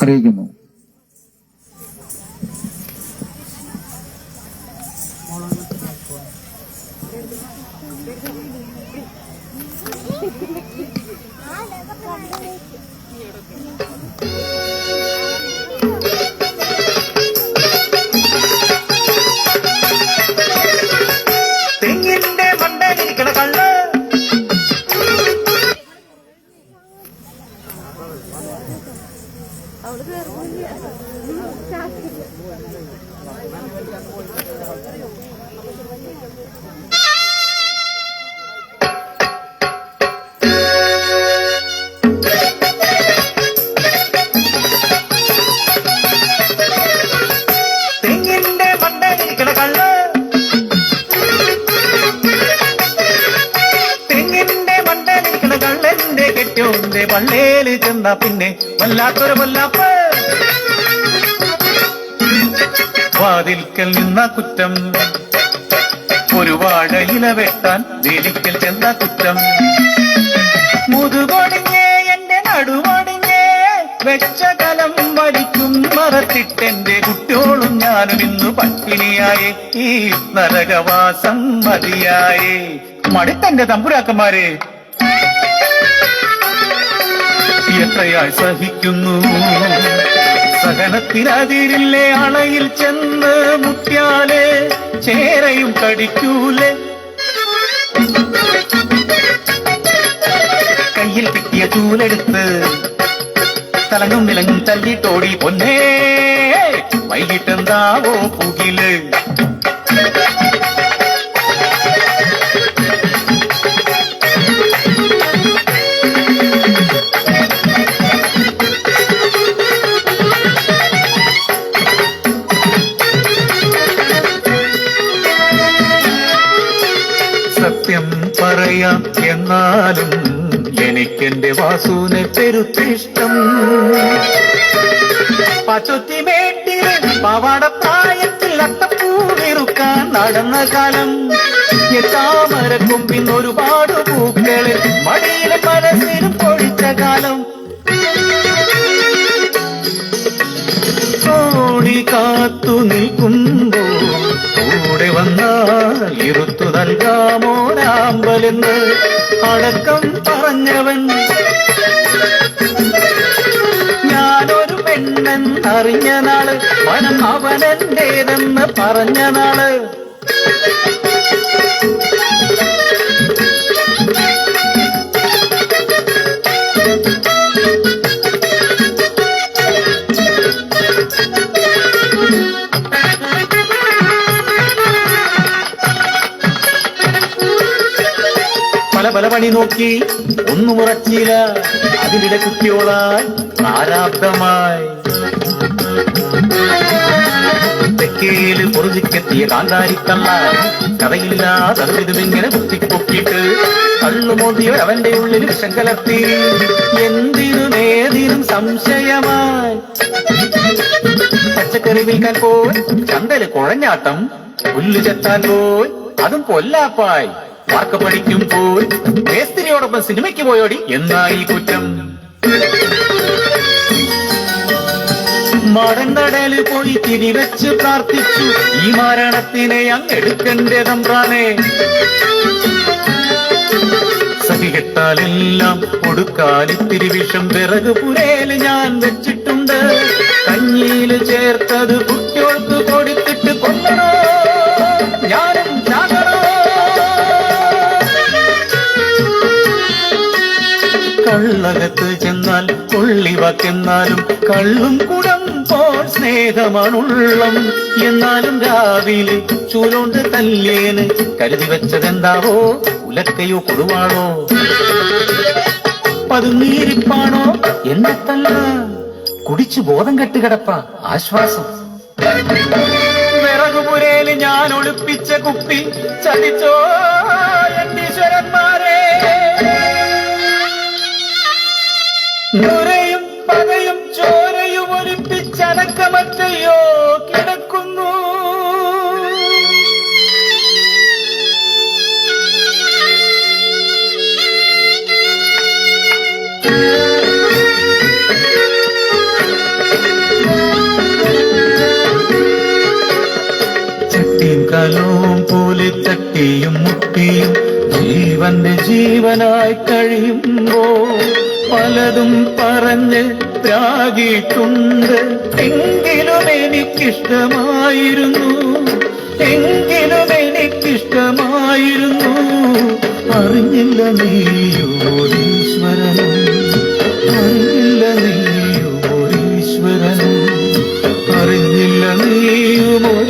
അറിയിക്കുന്നു. തെങ്ങിന്റെ മണ്ടയിലിരിക്കണ കള്ള് തെങ്ങിന്റെ മണ്ടയിലിരിക്കണ കള്ള് തെങ്ങിന്റെ മണ്ടയിലിരിക്കണ കള്ളന്റെ കെട്ടിയോന്റെ പള്ളേല് ചെന്ന പിന്നെ വല്ലാത്തൊരു വല്ലാപ്പ്. വാതിൽക്കൽ നിന്ന കുറ്റം, ഒരു വാഴയില വെട്ടാൻ വേലിക്കൽ ചെന്ന കുറ്റം. മുതുകൊടിഞ്ഞേ എന്റെ നടുവൊടിഞ്ഞേ വെച്ച കലം വലിക്കും മറത്തിട്ടെന്റെ കുട്ടിയോളും ഞാനും ഇന്നു പട്ടിണിയായേ, ഈ നരകവാസം മതിയായേ. മടുത്തെന്റെ തമ്പുരാക്കന്മാരെ, എത്രയായി സഹിക്കുന്നു. സഹനത്തിനതിരില്ലേ അളയിൽ ചെന്ന് മുട്ടിയാലേ ചേരയും കടിക്കൂലേ. കയ്യിൽ കിട്ടിയ ചൂലെടുത്ത് തലങ്ങും വിലങ്ങും തല്ലിട്ടോടി പൊന്നേ, വൈകിട്ടെന്താവോ പുകില്. സത്യം പറയാം എന്നാലും എനിക്കെന്റെ വാസുവിനെ പെരുത്തിഷ്ടം. പച്ചൊത്തി മേട്ടിൽ പവാടപ്രായത്തിൽ അത്തപ്പൂവിറുക്കാൻ നടന്ന കാലം, താമരക്കൊമ്പിൻ ഒരുപാട് പൂക്കളിൽ മടിയിലെ മനസ്സിനും പൊഴിച്ച കാലം. ഓടി കാത്തു നിൽക്കുമ്പോ കൂടെ വന്നാൽ ഇരുത്തു നൽകാമോരാമ്പലെന്ന് അടക്കം പറഞ്ഞവൻ. ഞാനൊരു പെണ്ണെന്നറിഞ്ഞ നാള്, മനം അവനെന്റേതെന്ന് പറഞ്ഞ നാള്. പല പല പണി നോക്കി ഒന്നും ഉറച്ചില്ല, അതിനിടെ കുട്ടിയോളായി പ്രാരാബ്ധമായി. തെക്കേല് പൊറുതിക്കെത്തിയ കാന്താരിക്കള്ള കഥയില്ലാതറിവിതുമിങ്ങനെ കുത്തിപ്പൊക്കിയിട്ട് കള്ളുമോതിയോ അവന്റെ ഉള്ളിൽ വിഷം കലർത്തി. എന്തിനും സംശയമായി. പച്ചക്കറി വിൽക്കാൻ പോയി ചന്തല് കുഴഞ്ഞാട്ടം, പുല്ല് ചെത്താൻ പോയി അതും പൊല്ലാപ്പായി. വാക്ക് പഠിക്കും പോയി മേസ്തിരിയോടൊപ്പം സിനിമയ്ക്ക് പോയോടി, എന്നായി കുറ്റം. മടന്നടല് പോയി തിരിവെച്ച് പ്രാർത്ഥിച്ചു, ഈ മരണത്തിനെ അങ്ങെടുക്കണ്ടേ തമ്പ്രാനെ. സഹികെട്ടാലെല്ലാം കൊടുക്കാലിത്തിരി വിഷം വിറക് പുരേല് ഞാൻ വെച്ചിട്ടുണ്ട്. കഞ്ഞിയില് ചേർത്തത് കുട്ടികൾക്ക് കൊടുത്തിട്ട് കൊല്ലണോ ഞാനും ചാകണോ. കള്ളകത്ത് ചെന്നാൽ കൊള്ളിവാക്കെന്നാലും കള്ളും കുടം പോൽ സ്നേഹമാണുള്ളം. എന്നാലും രാവിലെ ചൂലോണ്ട് തല്ലേന് കരുതി വെച്ചതെന്താവോ, ഉലക്കയോ കൊടുവാണോ പതുങ്ങിയിരിപ്പാണോ. എന്നത്തല്ല കുടിച്ചു ബോധം കെട്ട് കിടപ്പ ആശ്വാസം. വിറകുപുരേല് ഞാൻ ഒളിപ്പിച്ച കുപ്പി ചതിച്ചോ ഈശ്വരന്മാരെ. നുരയും പകയും ചോരയും ഒലിപ്പിച്ചടക്കമറ്റയോ കിടക്കുന്നു. പോലെ തട്ടിയും മുട്ടിയും ജീവന്റെ ജീവനായി കഴിയുമ്പോൾ പലതും പറഞ്ഞ് പ്രാഗിയിട്ടുണ്ട്. എങ്കിലും എനിക്കിഷ്ടമായിരുന്നു, എങ്കിലും എനിക്കിഷ്ടമായിരുന്നു. അറിഞ്ഞില്ല നീയുമൊരീശ്വരനും, അറിഞ്ഞില്ല നീയുമൊരീശ്വരനും, അറിഞ്ഞില്ല നീയുമൊരീശ്വരനും.